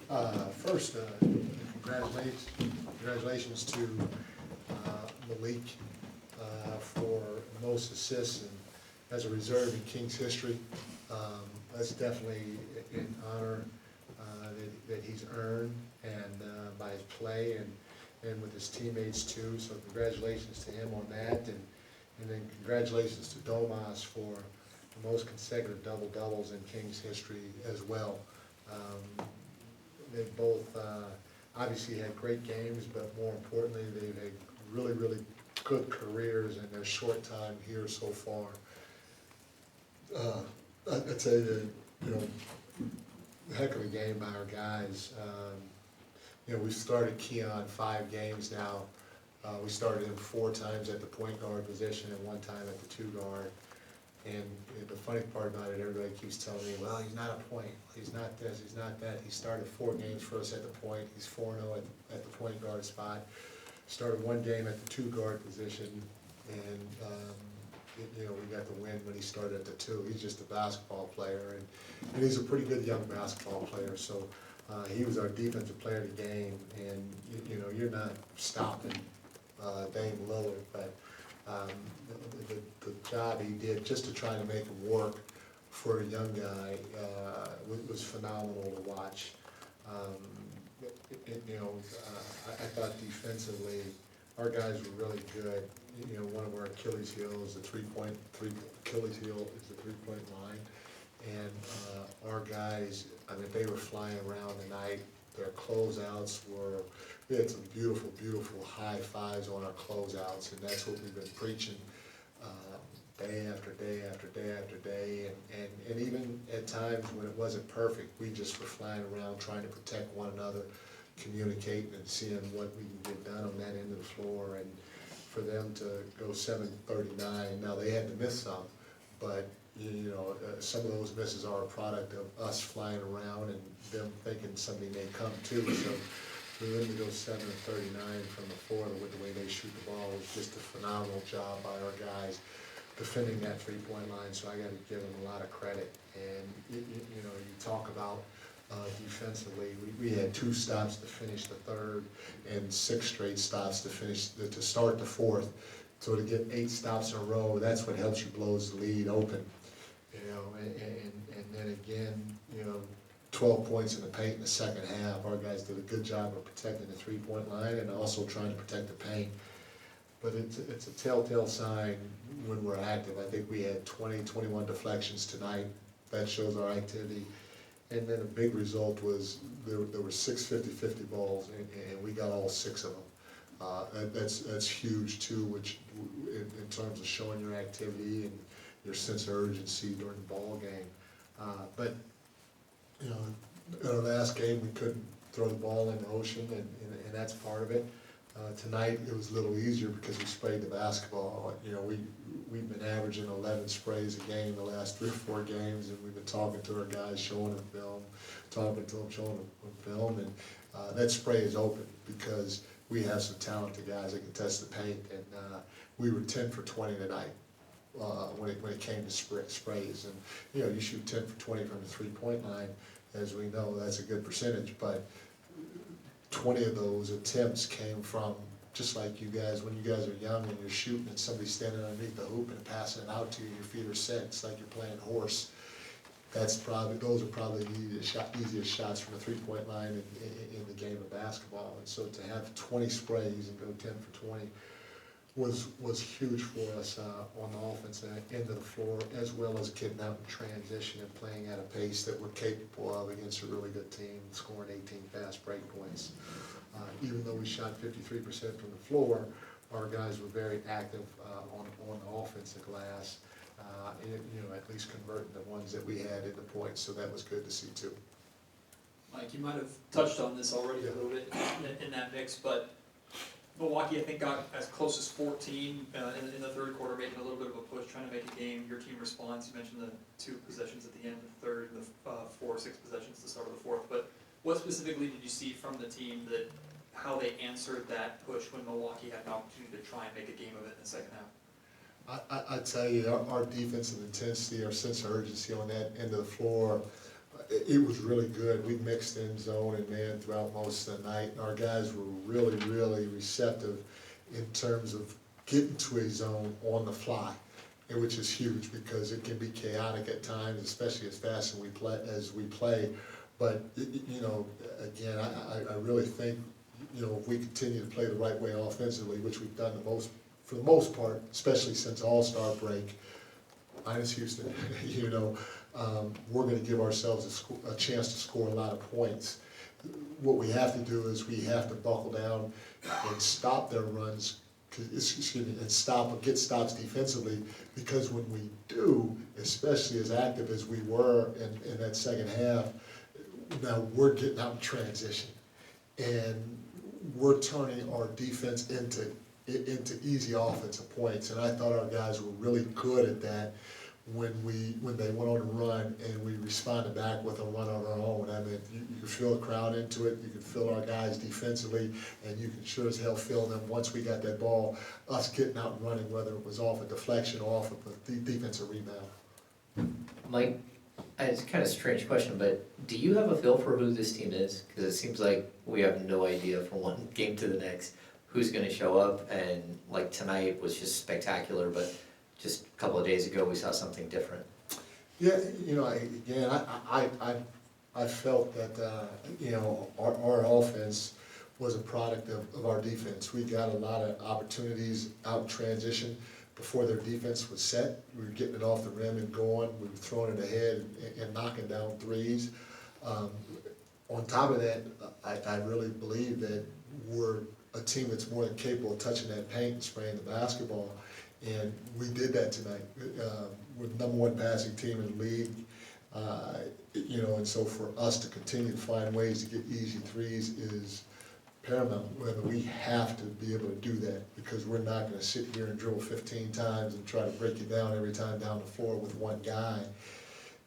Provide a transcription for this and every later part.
First, congratulations to Malik for most assists and as a reserve in Kings history. That's definitely an honor that he's earned, and by his play and with his teammates too. So congratulations to him on that, and then congratulations to Domas for the most consecutive double-doubles in Kings history as well. They both obviously had great games, but more importantly, they've had really, really good careers in their short time here so far. I'd say that, heck of a game by our guys. We've started Keon 5 games now. We started him 4 times at the point guard position and 1 time at the 2 guard. And the funny part about it, everybody keeps telling me, well, he's not a point, he's not this, he's not that. He started 4 games for us at the point, he's 4-0 at the point guard spot. Started 1 game at the 2 guard position, and we got the win when he started at the 2. He's just a basketball player, and he's a pretty good young basketball player. So he was our defensive player of the game, and you're not stopping Dame Lillard, but the job he did just to try to make him work for a young guy was phenomenal to watch. I thought defensively our guys were really good. One of our Achilles heels, Achilles heel is the 3-point line, and our guys, they were flying around tonight. Their closeouts were, we had some beautiful, beautiful high fives on our closeouts, and that's what we've been preaching day after day after day after day, and even at times when it wasn't perfect, we just were flying around trying to protect one another, communicating and seeing what we can get done on that end of the floor. And for them to go 739, now they had to miss some, but some of those misses are a product of us flying around and them thinking somebody may come too. So for them to go 739 from the floor with the way they shoot the ball was just a phenomenal job by our guys defending that 3-point line. So I got to give them a lot of credit. And you talk about defensively, we had 2 stops to finish the 3rd and 6 straight stops to start the 4th. So to get 8 stops in a row, that's what helps you blows the lead open. And then again, 12 points in the paint in the second half. Our guys did a good job of protecting the 3-point line and also trying to protect the paint. But it's a telltale sign when we're active. I think we had 21 deflections tonight. That shows our activity. And then a big result was there were 6 50-50 balls, and we got all 6 of them. That's huge too, which in terms of showing your activity and your sense of urgency during the ball game. But in our last game, we couldn't throw the ball in the ocean, and that's part of it. Tonight it was a little easier because we sprayed the basketball. We've been averaging 11 sprays a game the last 3 or 4 games, and we've been talking to our guys, showing them film, talking to them, showing them film, and that spray is open because we have some talented guys that can test the paint, and we were 10 for 20 tonight when it came to sprays. And you shoot 10 for 20 from the 3-point line, as we know, that's a good percentage, but 20 of those attempts came from, just like you guys, when you guys are young and you're shooting and somebody's standing underneath the hoop and passing it out to you, your feet are set, it's like you're playing horse. Those are probably the easiest shots from the 3-point line in the game of basketball. And so to have 20 sprays and go 10 for 20 was huge for us on the offensive end of the floor, as well as getting out in transition and playing at a pace that we're capable of against a really good team, scoring 18 fast break points. Even though we shot 53% from the floor, our guys were very active on the offensive glass, at least converting the ones that we had into points, so that was good to see too. Mike, you might have touched on this already a little bit in that mix, but Milwaukee, I think, got as close as 14 in the 3rd quarter, making a little bit of a push, trying to make a game. Your team responds. You mentioned the 2 possessions at the end of the 3rd and the 4 or 6 possessions at the start of the 4th. But what specifically did you see from the team that how they answered that push when Milwaukee had an opportunity to try and make a game of it in the second half? I tell you, our defensive intensity, our sense of urgency on that end of the floor, it was really good. We mixed in zone and man throughout most of the night. Our guys were really, really receptive in terms of getting to a zone on the fly, and which is huge because it can be chaotic at times, especially as fast as we play. But, you know, again, I really think, you know, if we continue to play the right way offensively, which we've done for the most part, especially since All-Star break, minus Houston, you know, we're gonna give ourselves a chance to score a lot of points. What we have to do is we have to buckle down and stop their runs, and get stops defensively, because when we do, especially as active as we were in that second half, now we're getting out in transition, and we're turning our defense into easy offensive points. And I thought our guys were really good at that when they went on a run and we responded back with a run on our own. I mean, you could feel the crowd into it, you could feel our guys defensively, and you can sure as hell feel them once we got that ball, us getting out and running, whether it was off a deflection or off of a defensive rebound. Mike, it's kind of a strange question, but do you have a feel for who this team is? Because it seems like we have no idea from one game to the next who's going to show up, and like tonight was just spectacular, but just a couple of days ago we saw something different. Yeah, you know, again, I felt that, you know, our offense was a product of our defense. We got a lot of opportunities out in transition before their defense was set. We were getting it off the rim and going, we were throwing it ahead and knocking down threes. On top of that, I really believe that we're a team that's more than capable of touching that paint and spraying the basketball, and we did that tonight. We're the #1 passing team in the league, you know, and so for us to continue to find ways to get easy threes is paramount. Whether we have to be able to do that, because we're not going to sit here and dribble 15 times and try to break you down every time down the floor with one guy.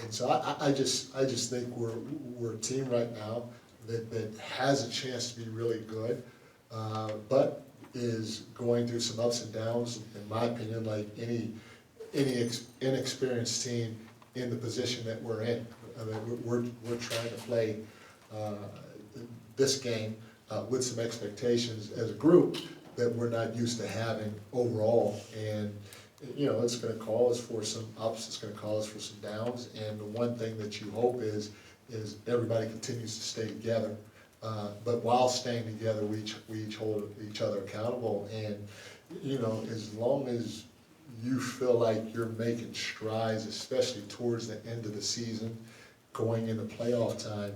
And so I just think we're a team right now that has a chance to be really good, but is going through some ups and downs, in my opinion, like any inexperienced team in the position that we're in. I mean, we're trying to play this game with some expectations as a group that we're not used to having overall. And, you know, it's gonna call us for some ups, it's gonna call us for some downs, and the one thing that you hope is everybody continues to stay together. But while staying together, we each hold each other accountable. And, you know, as long as you feel like you're making strides, especially towards the end of the season, going into playoff time,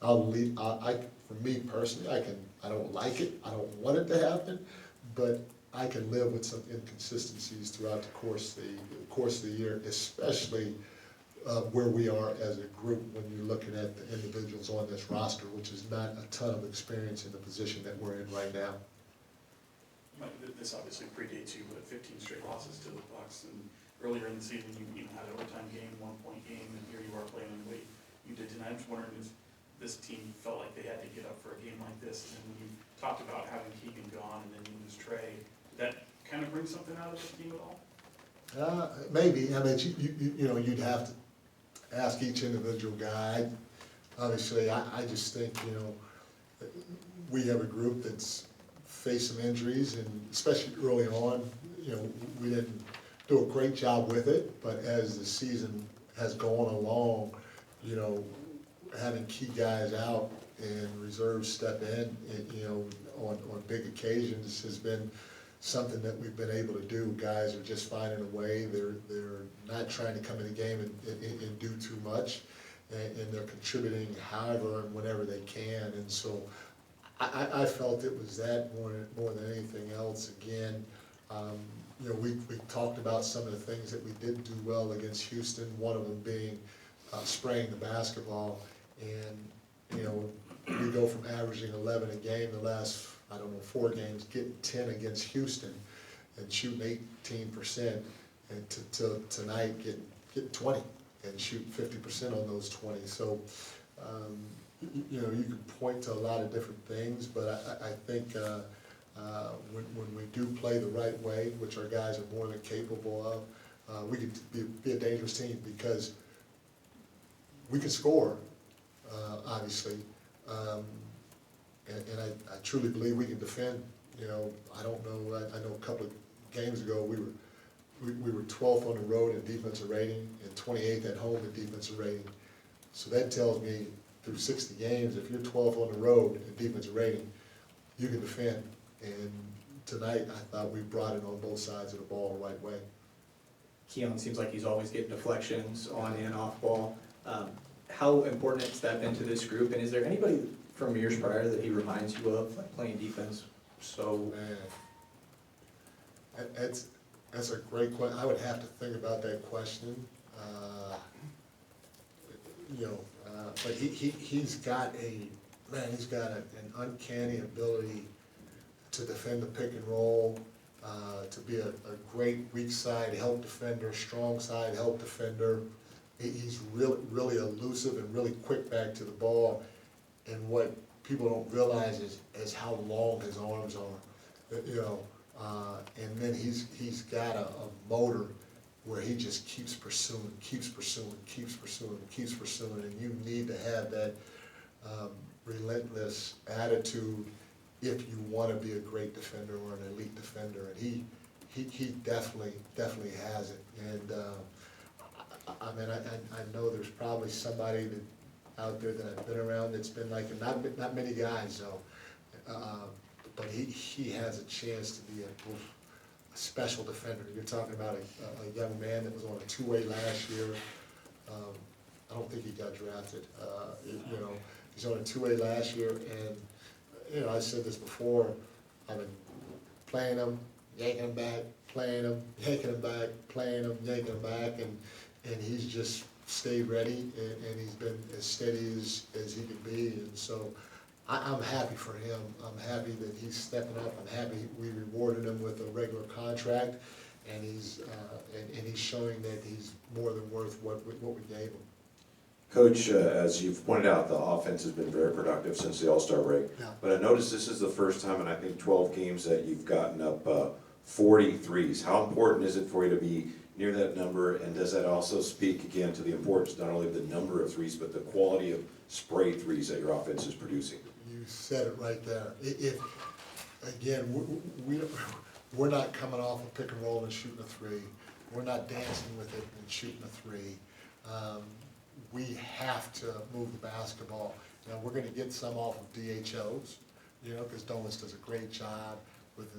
for me personally, I don't like it, I don't want it to happen, but I can live with some inconsistencies throughout the course of the year, especially where we are as a group when you're looking at the individuals on this roster, which is not a ton of experience in the position that we're in right now. Mike, this obviously predates you, but 15 straight losses to the Bucks, and earlier in the season you had an overtime game, 1-point game, and here you are playing the way you did tonight. I'm just wondering if this team felt like they had to get up for a game like this, and when you talked about having Keegan gone and then you lose Trey, did that kind of bring something out of this team at all? Maybe. I mean, you know, you'd have to ask each individual guy. Obviously, I just think, you know, we have a group that's faced some injuries, and especially early on, you know, we didn't do a great job with it, but as the season has gone along, you know, having key guys out and reserves step in, you know, on big occasions has been something that we've been able to do. Guys are just finding a way. They're not trying to come in the game and do too much, and they're contributing however and whenever they can. And so I felt it was that more than anything else. Again, you know, we talked about some of the things that we didn't do well against Houston, one of them being spraying the basketball. And, you know, we go from averaging 11 a game the last, I don't know, 4 games, getting 10 against Houston and shooting 18%, and to tonight getting 20 and shooting 50% on those 20. So, you know, you can point to a lot of different things, but I think when we do play the right way, which our guys are more than capable of, we could be a dangerous team, because we can score, obviously. And I truly believe we can defend. You know, I don't know, I know a couple of games ago, we were 12th on the road in defensive rating and 28th at home in defensive rating. So that tells me through 60 games, if you're 12th on the road in defensive rating, you can defend. And tonight, I thought we brought it on both sides of the ball the right way. Keon seems like he's always getting deflections on and off ball. How important has that been to this group? And is there anybody from years prior that he reminds you of, like playing defense? So, Man, that's a great question. I would have to think about that question. But he's got an uncanny ability to defend the pick and roll, to be a great weak side help defender, strong side help defender. He's really elusive and really quick back to the ball. And what people don't realize is how long his arms are, and then he's got a motor where he just keeps pursuing, and you need to have that relentless attitude if you want to be a great defender or an elite defender, and he definitely has it. And I mean, I know there's probably somebody out there that I've been around that's been like him. Not many guys though, but he has a chance to be a special defender. You're talking about a young man that was on a two-way last year. I don't think he got drafted. He's on a two-way last year, and I said this before. I've been playing him, yanking him back, playing him, yanking him back, playing him, yanking him back, and he's just stayed ready, and he's been as steady as he can be. And so I'm happy for him. I'm happy that he's stepping up. I'm happy we rewarded him with a regular contract, and he's showing that he's more than worth what we gave him. Coach, as you've pointed out, the offense has been very productive since the All-Star break. Yeah. But I noticed this is the first time in, I think, 12 games that you've gotten up 40 threes. How important is it for you to be near that number? And does that also speak, again, to the importance not only of the number of threes, but the quality of spray threes that your offense is producing? You said it right there. We're not coming off a pick and roll and shooting a three. We're not dancing with it and shooting a three. We have to move the basketball. Now, we're gonna get some off of DHOs, because Domas does a great job with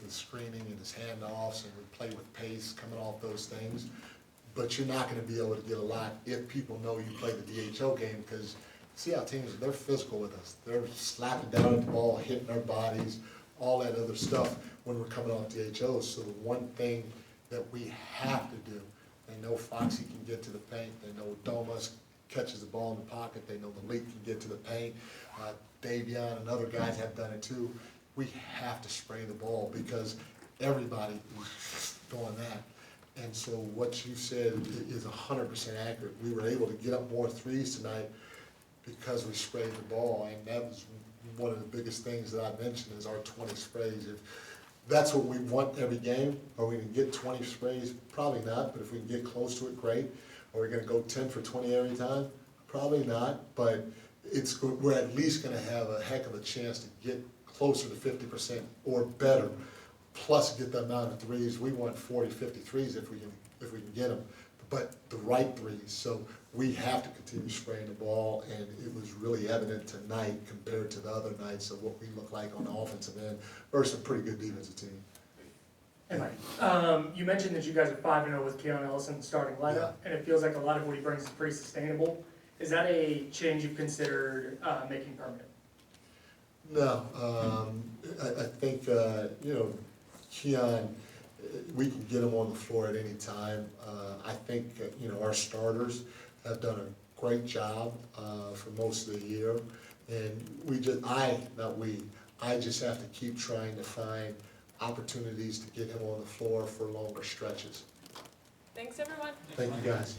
his screening and his handoffs, and we play with pace coming off those things. But you're not gonna be able to get a lot if people know you play the DHO game, because see how teams, they're physical with us. They're slapping down at the ball, hitting our bodies, all that other stuff when we're coming off DHOs. So the one thing that we have to do, they know Foxy can get to the paint, they know Domas catches the ball in the pocket, they know Malik can get to the paint, Davion and other guys have done it too. We have to spray the ball because everybody is doing that. And so what you said is 100% accurate. We were able to get up more threes tonight because we sprayed the ball, and that was one of the biggest things that I mentioned is our 20 sprays. If that's what we want every game, are we gonna get 20 sprays? Probably not, but if we can get close to it, great. Are we gonna go 10 for 20 every time? Probably not, but we're at least gonna have a heck of a chance to get closer to 50% or better, plus get the amount of threes. We want 40, 50 threes if we can get them, but the right threes. So we have to continue spraying the ball, and it was really evident tonight compared to the other nights of what we look like on the offensive end versus a pretty good defensive team. Hey Mike, you mentioned that you guys are 5-0 with Keon Ellis in the starting lineup, and it feels like a lot of what he brings is pretty sustainable. Is that a change you've considered making permanent? No, I think, Keon, we can get him on the floor at any time. I think, our starters have done a great job for most of the year. And I just have to keep trying to find opportunities to get him on the floor for longer stretches. Thanks, everyone. Thank you, guys.